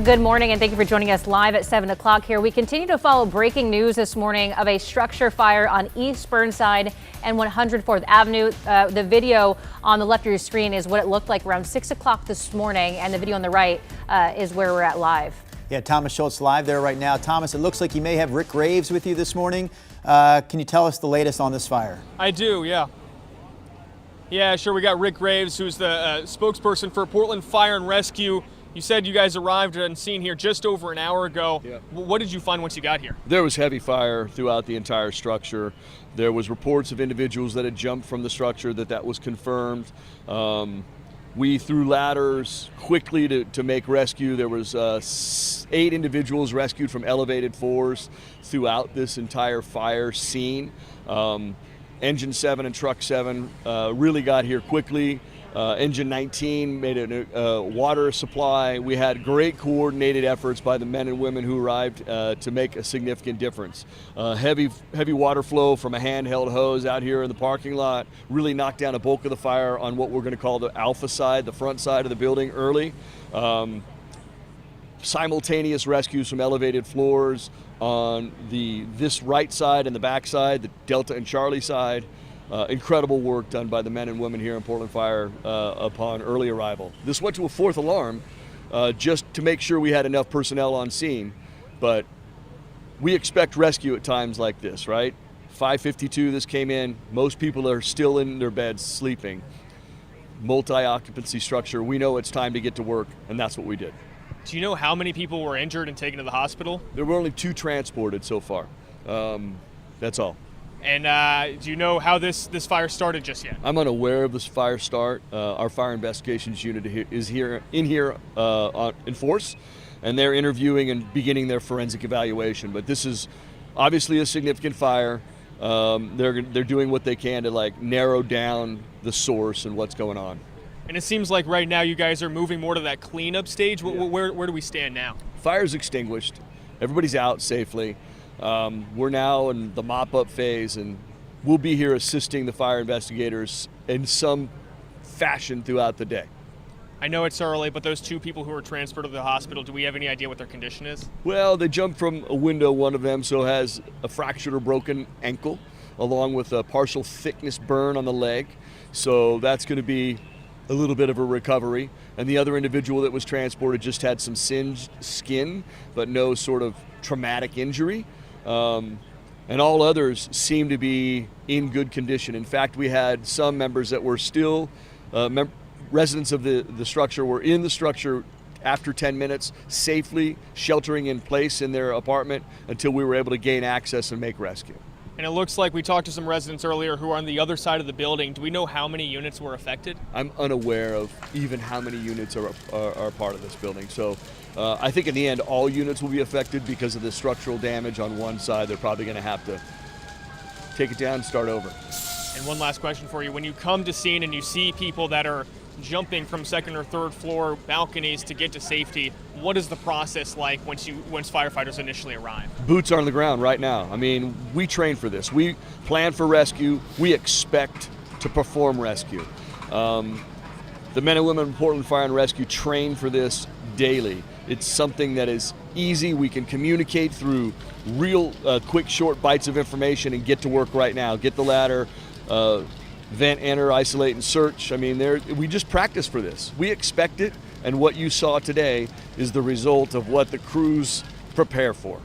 Good morning, and thank you for joining us live at 7 o'clock here. We continue to follow breaking news this morning of a structure fire on East Burnside and 104th Avenue. The video on the left of your screen is what it looked like around 6 o'clock this morning, and the video on the right is where we're at live. Yeah, Thomas Schultz live there right now. Thomas, it looks like you may have Rick Graves with you this morning. Can you tell us the latest on this fire? I do, yeah. Yeah, sure. We got Rick Graves, who's the spokesperson for Portland Fire and Rescue. You said you guys arrived on scene here just over an hour ago. Yeah. What did you find once you got here? There was heavy fire throughout the entire structure. There was reports of individuals that had jumped from the structure, that was confirmed. We threw ladders quickly to make rescue. There was 8 individuals rescued from elevated floors throughout this entire fire scene. Engine 7 and Truck 7 really got here quickly. Engine 19 made a water supply. We had great coordinated efforts by the men and women who arrived to make a significant difference. Heavy water flow from a handheld hose out here in the parking lot really knocked down a bulk of the fire on what we're going to call the alpha side, the front side of the building early. Simultaneous rescues from elevated floors on this right side and the back side, the Delta and Charlie side. Incredible work done by the men and women here in Portland Fire upon early arrival. This went to a 4th alarm just to make sure we had enough personnel on scene, but we expect rescue at times like this, right? 5:52 this came in. Most people are still in their beds sleeping. Multi-occupancy structure. We know it's time to get to work, and that's what we did. Do you know how many people were injured and taken to the hospital? There were only 2 transported so far. That's all. And do you know how this fire started just yet? I'm unaware of this fire start. Our fire investigations unit is here in force, and they're interviewing and beginning their forensic evaluation. But this is obviously a significant fire. They're doing what they can to narrow down the source and what's going on. And it seems like right now you guys are moving more to that cleanup stage. Yeah. Where do we stand now? Fire's extinguished. Everybody's out safely. We're now in the mop-up phase, and we'll be here assisting the fire investigators in some fashion throughout the day. I know it's early, but those 2 people who were transported to the hospital, do we have any idea what their condition is? Well, they jumped from a window, one of them, so has a fractured or broken ankle, along with a partial thickness burn on the leg. So that's going to be a little bit of a recovery. And the other individual that was transported just had some singed skin, but no sort of traumatic injury. And all others seem to be in good condition. In fact, we had some members that were still residents of the structure, were in the structure after 10 minutes, safely sheltering in place in their apartment until we were able to gain access and make rescue. And it looks like we talked to some residents earlier who are on the other side of the building. Do we know how many units were affected? I'm unaware of even how many units are part of this building. So I think in the end, all units will be affected because of the structural damage on one side. They're probably going to have to take it down and start over. And one last question for you. When you come to scene and you see people that are jumping from 2nd or 3rd floor balconies to get to safety, what is the process like once firefighters initially arrive? Boots are on the ground right now. I mean, we train for this. We plan for rescue. We expect to perform rescue. The men and women of Portland Fire and Rescue train for this daily. It's something that is easy. We can communicate through real quick, short bites of information and get to work right now. Get the ladder, vent, enter, isolate, and search. I mean, we just practice for this. We expect it, and what you saw today is the result of what the crews prepare for.